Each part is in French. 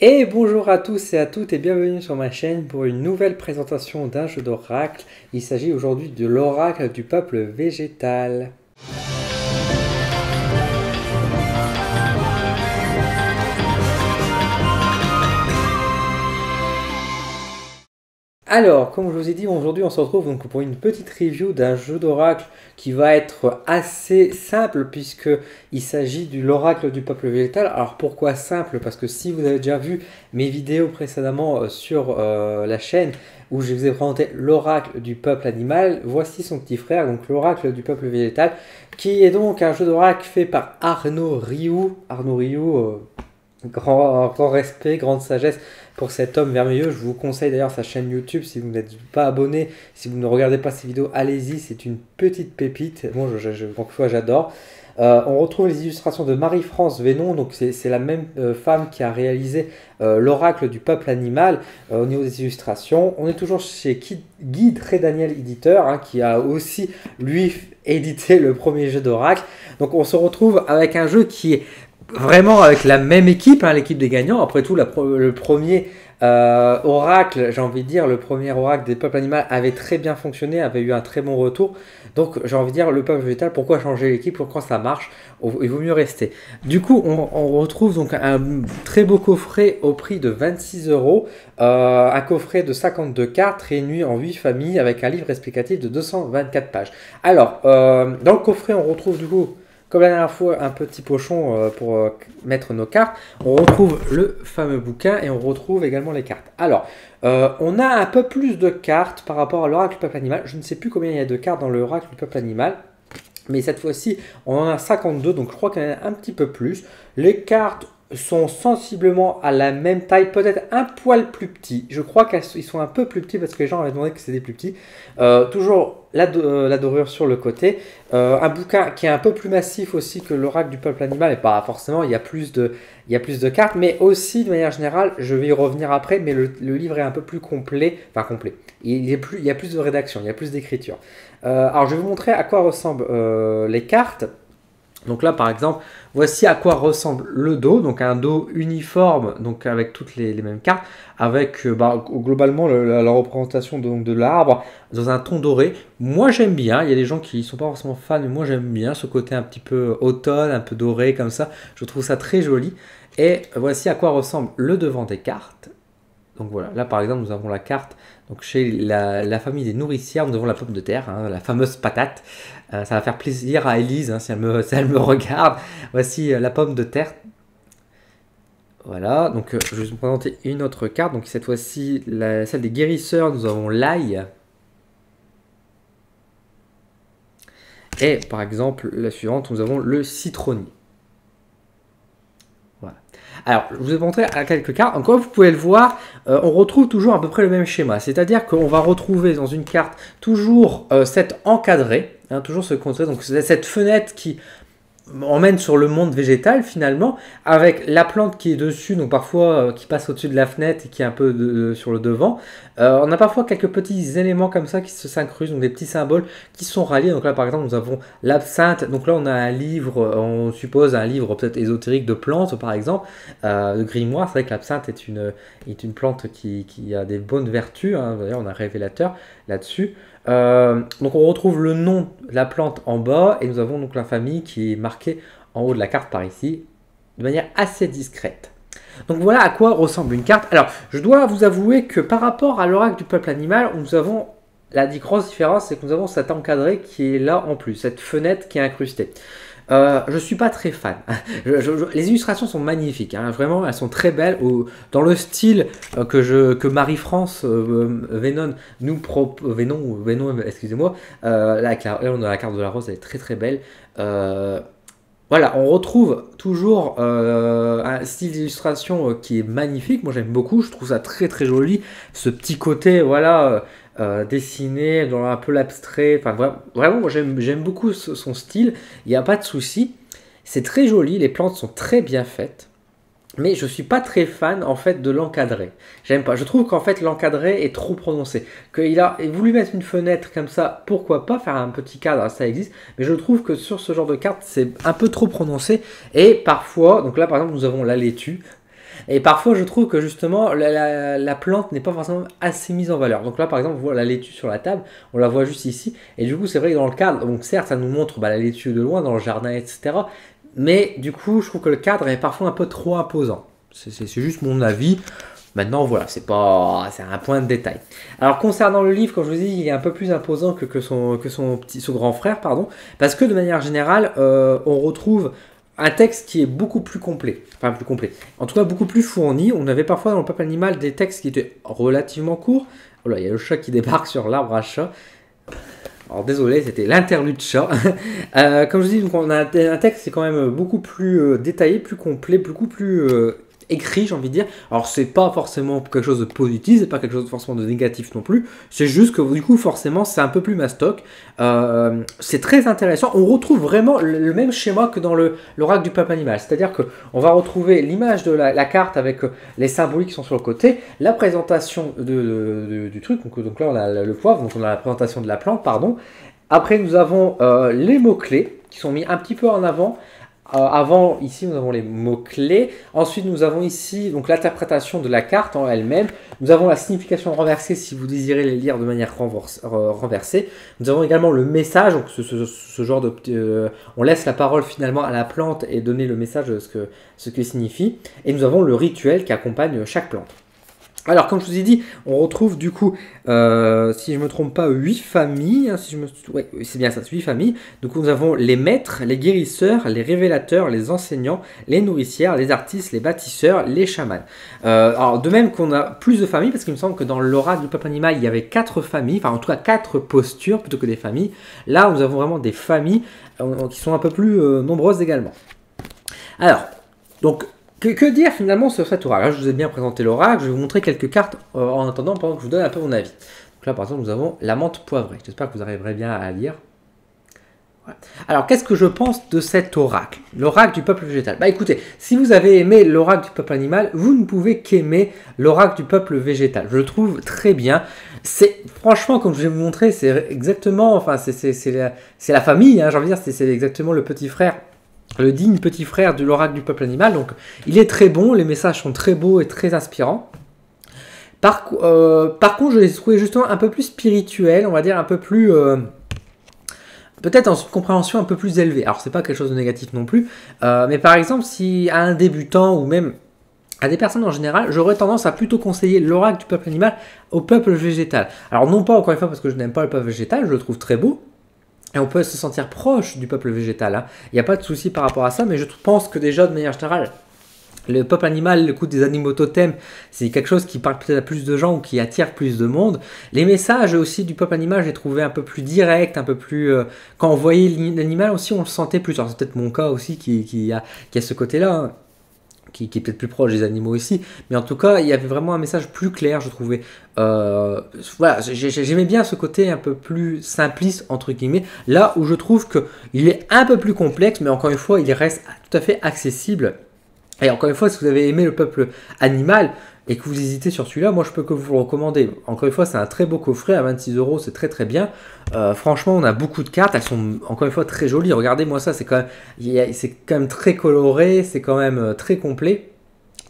Et bonjour à tous et à toutes et bienvenue sur ma chaîne pour une nouvelle présentation d'un jeu d'oracle. Il s'agit aujourd'hui de l'oracle du peuple végétal. Alors, comme je vous ai dit, aujourd'hui on se retrouve donc pour une petite review d'un jeu d'oracle qui va être assez simple puisque il s'agit de l'oracle du peuple végétal. Alors pourquoi simple? Parce que si vous avez déjà vu mes vidéos précédemment sur la chaîne où je vous ai présenté l'oracle du peuple animal, voici son petit frère, donc l'oracle du peuple végétal, qui est donc un jeu d'oracle fait par Arnaud Rioux. Arnaud Rioux, grand respect, grande sagesse pour cet homme merveilleux. Je vous conseille d'ailleurs sa chaîne YouTube si vous n'êtes pas abonné, si vous ne regardez pas ses vidéos, allez-y, c'est une petite pépite. Moi, j'adore. On retrouve les illustrations de Marie-France Vénon, donc c'est la même femme qui a réalisé l'oracle du peuple animal au niveau des illustrations. On est toujours chez Guy Trédaniel éditeur, hein, qui a aussi lui édité le premier jeu d'oracle. Donc on se retrouve avec un jeu qui est vraiment avec la même équipe, hein, l'équipe des gagnants. Après tout, le premier oracle, j'ai envie de dire, le premier oracle des peuples animaux avait très bien fonctionné, avait eu un très bon retour. Donc j'ai envie de dire, le peuple végétal, pourquoi changer l'équipe? Pourquoi ça marche? Il vaut mieux rester. Du coup, on retrouve donc un très beau coffret au prix de 26 euros. Un coffret de 52 cartes réunies en 8 familles avec un livre explicatif de 224 pages. Alors, dans le coffret, on retrouve du coup, comme la dernière fois, un petit pochon pour mettre nos cartes. On retrouve le fameux bouquin et on retrouve également les cartes. Alors, on a un peu plus de cartes par rapport à l'oracle du peuple animal. Je ne sais plus combien il y a de cartes dans l'oracle du peuple animal. Mais cette fois-ci, on en a 52, donc je crois qu'il y en a un petit peu plus. Les cartes sont sensiblement à la même taille, peut-être un poil plus petits. Je crois qu'ils sont un peu plus petits parce que les gens avaient demandé que c'était plus petits. Toujours la dorure sur le côté. Un bouquin qui est un peu plus massif aussi que l'oracle du peuple animal. Et pas forcément, il y a plus de cartes. Mais aussi, de manière générale, je vais y revenir après, mais le livre est un peu plus complet. Enfin, complet. Il y a plus de rédaction, il y a plus d'écriture. Alors, je vais vous montrer à quoi ressemblent les cartes. Donc là, par exemple, voici à quoi ressemble le dos. Donc un dos uniforme, donc avec toutes les mêmes cartes, avec globalement la représentation de l'arbre dans un ton doré. Moi, j'aime bien. Il y a des gens qui ne sont pas forcément fans, mais moi, j'aime bien ce côté un petit peu automne, un peu doré comme ça. Je trouve ça très joli. Et voici à quoi ressemble le devant des cartes. Donc voilà, là par exemple nous avons la carte, donc chez la famille des nourricières, nous avons la pomme de terre, hein, la fameuse patate. Ça va faire plaisir à Elise, hein, si elle me regarde. Voici la pomme de terre. Voilà, donc je vais vous présenter une autre carte, donc cette fois-ci celle des guérisseurs, nous avons l'ail. Et par exemple la suivante, nous avons le citronnier. Voilà. Alors, je vous ai montré à quelques cartes. Encore, vous pouvez le voir, on retrouve toujours à peu près le même schéma. C'est-à-dire qu'on va retrouver dans une carte toujours cet encadré, hein, toujours ce contrat, donc cette fenêtre qui emmène sur le monde végétal finalement, avec la plante qui est dessus, donc parfois qui passe au-dessus de la fenêtre et qui est un peu sur le devant. On a parfois quelques petits éléments comme ça qui se synchronisent, donc des petits symboles qui sont ralliés. Donc là par exemple nous avons l'absinthe, donc là on a un livre, on suppose un livre peut-être ésotérique de plantes par exemple, de grimoire. C'est vrai que l'absinthe est une plante qui a des bonnes vertus, hein. D'ailleurs on a un révélateur là-dessus. Donc on retrouve le nom de la plante en bas et nous avons donc la famille qui est marquée en haut de la carte par ici de manière assez discrète. Donc voilà à quoi ressemble une carte. Alors je dois vous avouer que par rapport à l'oracle du peuple animal, nous avons la grosse différence, c'est que nous avons cet encadré qui est là en plus, cette fenêtre qui est incrustée. Je suis pas très fan. Les illustrations sont magnifiques, hein, vraiment, elles sont très belles. Dans le style que Marie-France Vénon nous propose, Vénon, excusez-moi. Là, on a la carte de la rose, elle est très très belle. Voilà, on retrouve toujours un style d'illustration qui est magnifique. Moi, j'aime beaucoup. Je trouve ça très très joli. Ce petit côté, voilà. Dessiné dans un peu l'abstrait. Enfin, vraiment, moi j'aime beaucoup son style. Il n'y a pas de souci. C'est très joli. Les plantes sont très bien faites. Mais je suis pas très fan en fait de l'encadré. J'aime pas. Je trouve qu'en fait l'encadré est trop prononcé. Qu'il a voulu mettre une fenêtre comme ça, pourquoi pas faire un petit cadre, ça existe. Mais je trouve que sur ce genre de carte, c'est un peu trop prononcé. Et parfois, donc là par exemple, nous avons la laitue. Et parfois, je trouve que justement, la plante n'est pas forcément assez mise en valeur. Donc là, par exemple, on voit la laitue sur la table, on la voit juste ici. Et du coup, c'est vrai que dans le cadre, donc certes, ça nous montre la laitue de loin, dans le jardin, etc. Mais du coup, je trouve que le cadre est parfois un peu trop imposant. C'est juste mon avis. Maintenant, voilà, c'est un point de détail. Alors, concernant le livre, comme je vous dis, il est un peu plus imposant que son grand frère, pardon, parce que de manière générale, on retrouve un texte qui est beaucoup plus complet, enfin plus complet, en tout cas beaucoup plus fourni. On avait parfois dans le peuple animal des textes qui étaient relativement courts. Oh là, il y a le chat qui débarque sur l'arbre à chat. Alors désolé, c'était l'interlude chat. Comme je dis, donc on a un texte qui est quand même beaucoup plus détaillé, plus complet, beaucoup plus écrit, j'ai envie de dire. Alors c'est pas forcément quelque chose de positif, c'est pas quelque chose forcément de négatif non plus. C'est juste que du coup forcément c'est un peu plus mastoc. C'est très intéressant. On retrouve vraiment le même schéma que dans l'oracle du peuple animal. C'est-à-dire que on va retrouver l'image de la carte avec les symboliques qui sont sur le côté, la présentation du truc. Donc là on a le poivre, donc on a la présentation de la plante, pardon. Après nous avons les mots-clés qui sont mis un petit peu en avant. Avant, ici, nous avons les mots-clés. Ensuite, nous avons ici donc l'interprétation de la carte en elle-même. Nous avons la signification renversée si vous désirez les lire de manière renversée. Nous avons également le message, donc ce genre de... on laisse la parole finalement à la plante et donner le message de ce que signifie. Et nous avons le rituel qui accompagne chaque plante. Alors, comme je vous ai dit, on retrouve du coup, si je ne me trompe pas, 8 familles. Hein, ouais, c'est bien ça, 8 familles. Donc, nous avons les maîtres, les guérisseurs, les révélateurs, les enseignants, les nourricières, les artistes, les bâtisseurs, les chamans. Alors, de même qu'on a plus de familles, parce qu'il me semble que dans l'oracle du peuple animal, il y avait 4 familles, enfin en tout cas 4 postures plutôt que des familles. Là, nous avons vraiment des familles qui sont un peu plus nombreuses également. Alors, donc... Que dire finalement sur cet oracle? Là, je vous ai bien présenté l'oracle, je vais vous montrer quelques cartes en attendant pendant que je vous donne un peu mon avis. Donc là par exemple nous avons la menthe poivrée, j'espère que vous arriverez bien à lire. Ouais. Alors qu'est-ce que je pense de cet oracle? L'oracle du peuple végétal. Bah écoutez, si vous avez aimé l'oracle du peuple animal, vous ne pouvez qu'aimer l'oracle du peuple végétal. Je le trouve très bien. C'est franchement, comme je vais vous montrer, c'est exactement, enfin c'est la famille, hein, j'ai envie de dire, c'est exactement le petit frère. Le digne petit frère de l'oracle du peuple animal. Donc il est très bon, les messages sont très beaux et très inspirants. Par contre, je l'ai trouvé justement un peu plus spirituel, on va dire un peu plus... peut-être en compréhension un peu plus élevée. Alors c'est pas quelque chose de négatif non plus, mais par exemple si à un débutant ou même à des personnes en général, j'aurais tendance à plutôt conseiller l'oracle du peuple animal au peuple végétal. Alors non pas encore une fois parce que je n'aime pas le peuple végétal, je le trouve très beau. Et on peut se sentir proche du peuple végétal. Hein. Il n'y a pas de souci par rapport à ça, mais je pense que déjà, de manière générale, le peuple animal, l'écoute des animaux totems, c'est quelque chose qui parle peut-être à plus de gens ou qui attire plus de monde. Les messages aussi du peuple animal, j'ai trouvé un peu plus direct, un peu plus... quand on voyait l'animal aussi, on le sentait plus. Alors c'est peut-être mon cas aussi qui a ce côté-là. Hein. Qui est peut-être plus proche des animaux ici, mais en tout cas, il y avait vraiment un message plus clair, je trouvais. Voilà, j'aimais bien ce côté un peu plus simpliste, entre guillemets, là où je trouve qu'il est un peu plus complexe, mais encore une fois, il reste tout à fait accessible. Et encore une fois, si vous avez aimé le peuple animal et que vous hésitez sur celui-là, moi je peux que vous le recommander. Encore une fois, c'est un très beau coffret à 26 €, c'est très très bien. Franchement, on a beaucoup de cartes, elles sont encore une fois très jolies. Regardez-moi ça, c'est quand même très coloré, c'est quand même très complet.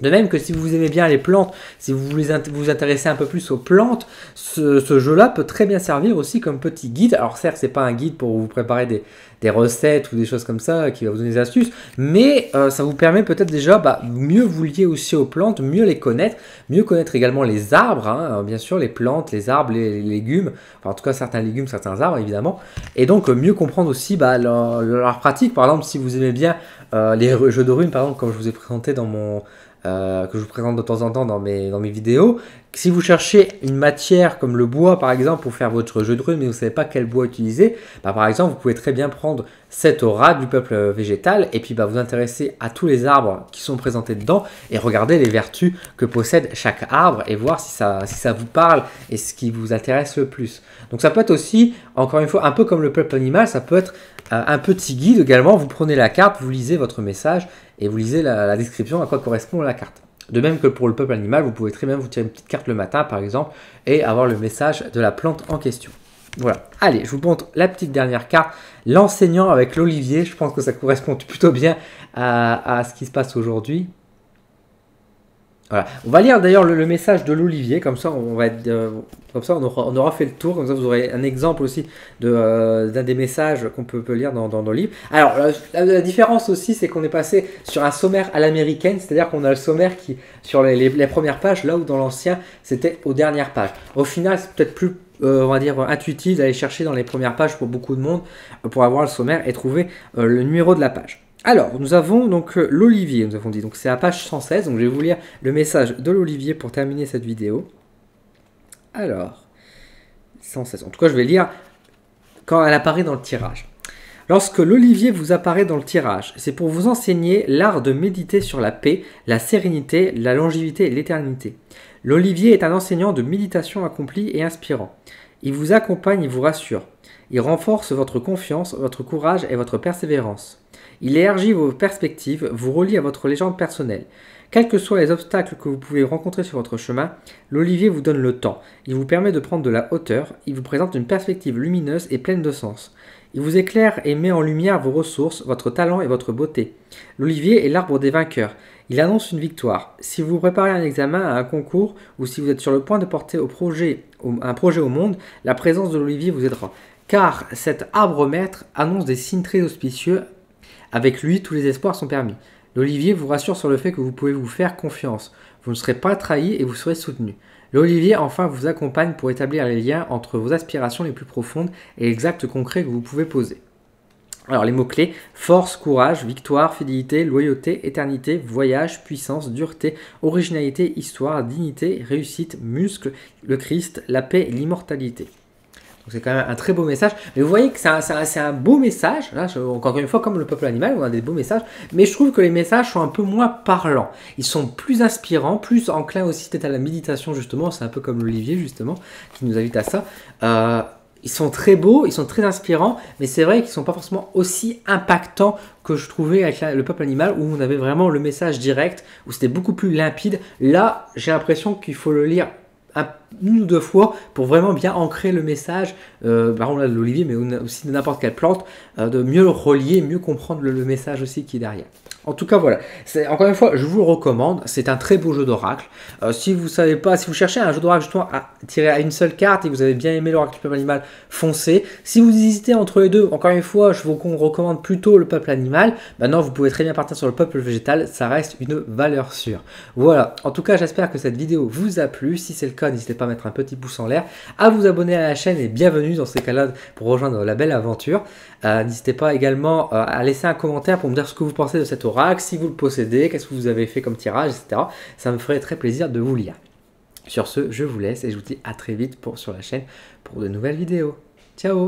De même que si vous aimez bien les plantes, si vous voulez vous intéresser un peu plus aux plantes, ce jeu-là peut très bien servir aussi comme petit guide. Alors certes, c'est pas un guide pour vous préparer des recettes ou des choses comme ça qui va vous donner des astuces, mais ça vous permet peut-être déjà mieux vous lier aussi aux plantes, mieux les connaître, mieux connaître également les arbres, hein, bien sûr, les plantes, les arbres, les légumes, enfin en tout cas certains légumes, certains arbres évidemment, et donc mieux comprendre aussi leur pratique. Par exemple, si vous aimez bien les jeux de runes, par exemple, comme je vous ai présenté dans mon... que je vous présente de temps en temps dans mes vidéos. Si vous cherchez une matière comme le bois par exemple pour faire votre jeu de runes mais vous ne savez pas quel bois utiliser, par exemple vous pouvez très bien prendre cet oracle du peuple végétal et puis vous intéresser à tous les arbres qui sont présentés dedans et regarder les vertus que possède chaque arbre et voir si ça vous parle et ce qui vous intéresse le plus. Donc ça peut être aussi, encore une fois, un peu comme le peuple animal, ça peut être un petit guide également. Vous prenez la carte, vous lisez votre message et vous lisez la description à quoi correspond la carte. De même que pour le peuple animal, vous pouvez très bien vous tirer une petite carte le matin par exemple et avoir le message de la plante en question. Voilà, allez, je vous montre la petite dernière carte, l'enseignant avec l'olivier. Je pense que ça correspond plutôt bien à ce qui se passe aujourd'hui. Voilà. On va lire d'ailleurs le message de l'Olivier, comme ça on va être, comme ça on aura fait le tour, comme ça vous aurez un exemple aussi d'un des messages qu'on peut lire dans nos livres. Alors la différence aussi, c'est qu'on est passé sur un sommaire à l'américaine, c'est-à-dire qu'on a le sommaire qui sur les premières pages, là où dans l'ancien c'était aux dernières pages. Au final, c'est peut-être plus on va dire intuitif d'aller chercher dans les premières pages pour beaucoup de monde pour avoir le sommaire et trouver le numéro de la page. Alors, nous avons donc l'Olivier, nous avons dit, donc c'est à page 116, donc je vais vous lire le message de l'Olivier pour terminer cette vidéo. Alors, 116, en tout cas je vais lire quand elle apparaît dans le tirage. Lorsque l'Olivier vous apparaît dans le tirage, c'est pour vous enseigner l'art de méditer sur la paix, la sérénité, la longévité et l'éternité. L'Olivier est un enseignant de méditation accompli et inspirant. Il vous accompagne et vous rassure. Il renforce votre confiance, votre courage et votre persévérance. Il élargit vos perspectives, vous relie à votre légende personnelle. Quels que soient les obstacles que vous pouvez rencontrer sur votre chemin, l'Olivier vous donne le temps. Il vous permet de prendre de la hauteur, il vous présente une perspective lumineuse et pleine de sens. Il vous éclaire et met en lumière vos ressources, votre talent et votre beauté. L'Olivier est l'arbre des vainqueurs. Il annonce une victoire. Si vous préparez un examen à un concours ou si vous êtes sur le point de porter un projet au monde, la présence de l'Olivier vous aidera. Car cet arbre maître annonce des signes très auspicieux. Avec lui, tous les espoirs sont permis. L'Olivier vous rassure sur le fait que vous pouvez vous faire confiance. Vous ne serez pas trahi et vous serez soutenu. L'Olivier, enfin, vous accompagne pour établir les liens entre vos aspirations les plus profondes et les actes concrets que vous pouvez poser. Alors, les mots-clés, force, courage, victoire, fidélité, loyauté, éternité, voyage, puissance, dureté, originalité, histoire, dignité, réussite, muscle, le Christ, la paix et l'immortalité. C'est quand même un très beau message. Mais vous voyez que c'est un beau message. Là, encore une fois, comme le peuple animal, on a des beaux messages. Mais je trouve que les messages sont un peu moins parlants. Ils sont plus inspirants, plus enclins aussi peut-être à la méditation, justement. C'est un peu comme l'Olivier, justement, qui nous invite à ça. Ils sont très beaux, ils sont très inspirants. Mais c'est vrai qu'ils ne sont pas forcément aussi impactants que je trouvais avec le peuple animal, où on avait vraiment le message direct, où c'était beaucoup plus limpide. Là, j'ai l'impression qu'il faut le lire une ou deux fois pour vraiment bien ancrer le message, par exemple là de l'olivier, mais aussi de n'importe quelle plante, de mieux le relier, mieux comprendre le message aussi qui est derrière. En tout cas, voilà. Encore une fois, je vous le recommande. C'est un très beau jeu d'oracle. Si vous savez pas, si vous cherchez un jeu d'oracle justement à tirer à une seule carte et que vous avez bien aimé l'oracle du peuple animal, foncez. Si vous hésitez entre les deux, encore une fois, je vous recommande plutôt le peuple animal. Maintenant, vous pouvez très bien partir sur le peuple végétal. Ça reste une valeur sûre. Voilà. En tout cas, j'espère que cette vidéo vous a plu. Si c'est le cas, n'hésitez pas à mettre un petit pouce en l'air, à vous abonner à la chaîne et bienvenue dans ces cas-là pour rejoindre la belle aventure. N'hésitez pas également à laisser un commentaire pour me dire ce que vous pensez de cet oracle, si vous le possédez, qu'est-ce que vous avez fait comme tirage, etc. Ça me ferait très plaisir de vous lire. Sur ce, je vous laisse et je vous dis à très vite sur la chaîne pour de nouvelles vidéos. Ciao!